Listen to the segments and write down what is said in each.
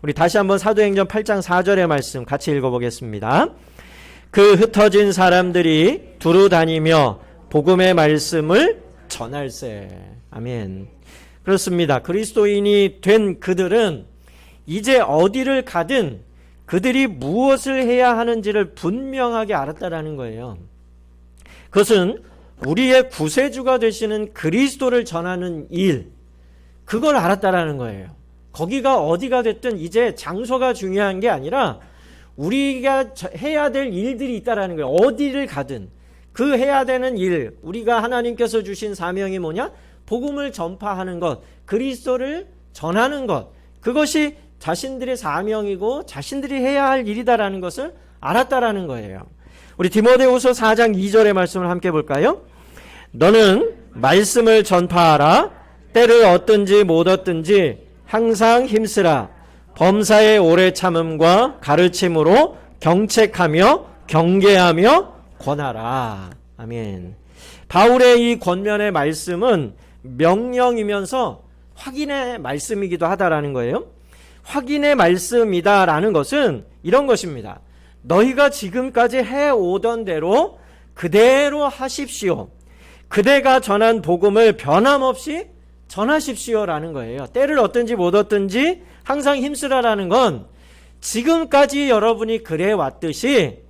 우리 다시 한번 사도행전 8장 4절의 말씀 같이 읽어보겠습니다. 그 흩어진 사람들이 두루 다니며 복음의 말씀을 전할세. 아멘. 그렇습니다. 그리스도인이 된 그들은 이제 어디를 가든 그들이 무엇을 해야 하는지를 분명하게 알았다라는 거예요. 그것은 우리의 구세주가 되시는 그리스도를 전하는 일, 그걸 알았다라는 거예요. 거기가 어디가 됐든 이제 장소가 중요한 게 아니라 우리가 해야 될 일들이 있다라는 거예요. 어디를 가든 그 해야 되는 일, 우리가 하나님께서 주신 사명이 뭐냐? 복음을 전파하는 것, 그리스도를 전하는 것, 그것이 자신들의 사명이고 자신들이 해야 할 일이다라는 것을 알았다라는 거예요. 우리 디모데후서 4장 2절의 말씀을 함께 볼까요? 너는 말씀을 전파하라. 때를 얻든지 못 얻든지 항상 힘쓰라. 범사의 오래 참음과 가르침으로 경책하며 경계하며 권하라. 아멘. 바울의 이 권면의 말씀은 명령이면서 확인의 말씀이기도 하다라는 거예요. 확인의 말씀이다라는 것은 이런 것입니다. 너희가 지금까지 해오던 대로 그대로 하십시오. 그대가 전한 복음을 변함없이 전하십시오라는 거예요. 때를 얻든지 못 얻든지 항상 힘쓰라라는 건 지금까지 여러분이 그래 왔듯이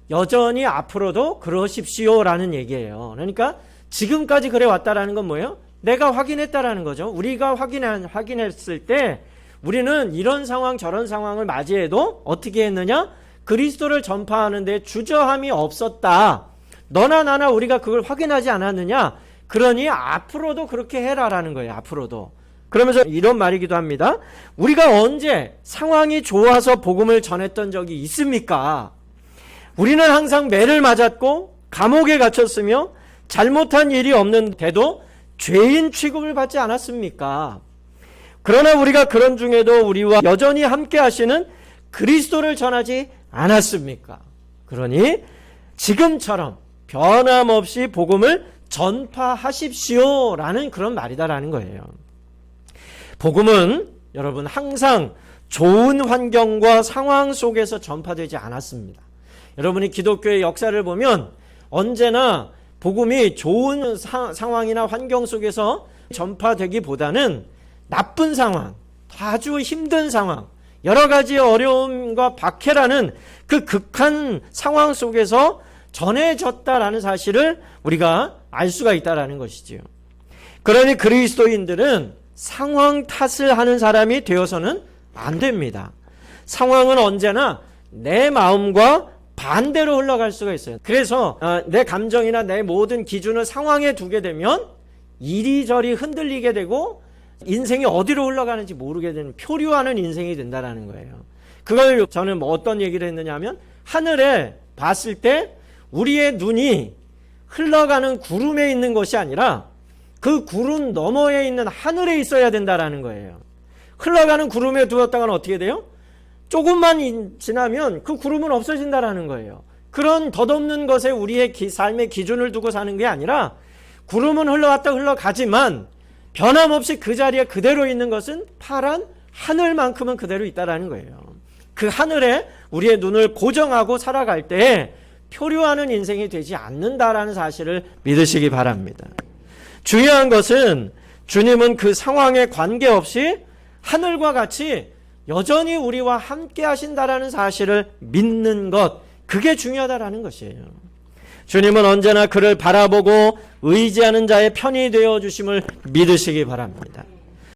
여전히 앞으로도 그러십시오라는 얘기예요. 그러니까 지금까지 그래 왔다라는 건 뭐예요? 내가 확인했다라는 거죠. 우리가 확인했을 때 우리는 이런 상황 저런 상황을 맞이해도 어떻게 했느냐? 그리스도를 전파하는 데 주저함이 없었다. 너나 나나 우리가 그걸 확인하지 않았느냐? 그러니 앞으로도 그렇게 해라라는 거예요. 앞으로도. 그러면서 이런 말이기도 합니다. 우리가 언제 상황이 좋아서 복음을 전했던 적이 있습니까? 우리는 항상 매를 맞았고 감옥에 갇혔으며 잘못한 일이 없는데도 죄인 취급을 받지 않았습니까? 그러나 우리가 그런 중에도 우리와 여전히 함께 하시는 그리스도를 전하지 않았습니까? 그러니 지금처럼 변함없이 복음을 전파하십시오라는 그런 말이다라는 거예요. 복음은 여러분 항상 좋은 환경과 상황 속에서 전파되지 않았습니다. 여러분이 기독교의 역사를 보면 언제나 복음이 좋은 상황이나 환경 속에서 전파되기보다는 나쁜 상황, 아주 힘든 상황, 여러 가지 어려움과 박해라는 그 극한 상황 속에서 전해졌다라는 사실을 우리가 알 수가 있다라는 것이지요. 그러니 그리스도인들은 상황 탓을 하는 사람이 되어서는 안 됩니다. 상황은 언제나 내 마음과 반대로 흘러갈 수가 있어요. 그래서 내 감정이나 내 모든 기준을 상황에 두게 되면 이리저리 흔들리게 되고 인생이 어디로 흘러가는지 모르게 되는 표류하는 인생이 된다는 거예요. 그걸 저는 어떤 얘기를 했느냐 하면 하늘에 봤을 때 우리의 눈이 흘러가는 구름에 있는 것이 아니라 그 구름 너머에 있는 하늘에 있어야 된다는 거예요. 흘러가는 구름에 두었다가는 어떻게 돼요? 조금만 지나면 그 구름은 없어진다는 거예요. 그런 덧없는 것에 우리의 삶의 기준을 두고 사는 게 아니라 구름은 흘러왔다 흘러가지만 변함없이 그 자리에 그대로 있는 것은 파란 하늘만큼은 그대로 있다는 거예요. 그 하늘에 우리의 눈을 고정하고 살아갈 때 표류하는 인생이 되지 않는다라는 사실을 믿으시기 바랍니다. 중요한 것은 주님은 그 상황에 관계없이 하늘과 같이 여전히 우리와 함께 하신다라는 사실을 믿는 것, 그게 중요하다라는 것이에요. 주님은 언제나 그를 바라보고 의지하는 자의 편이 되어 주심을 믿으시기 바랍니다.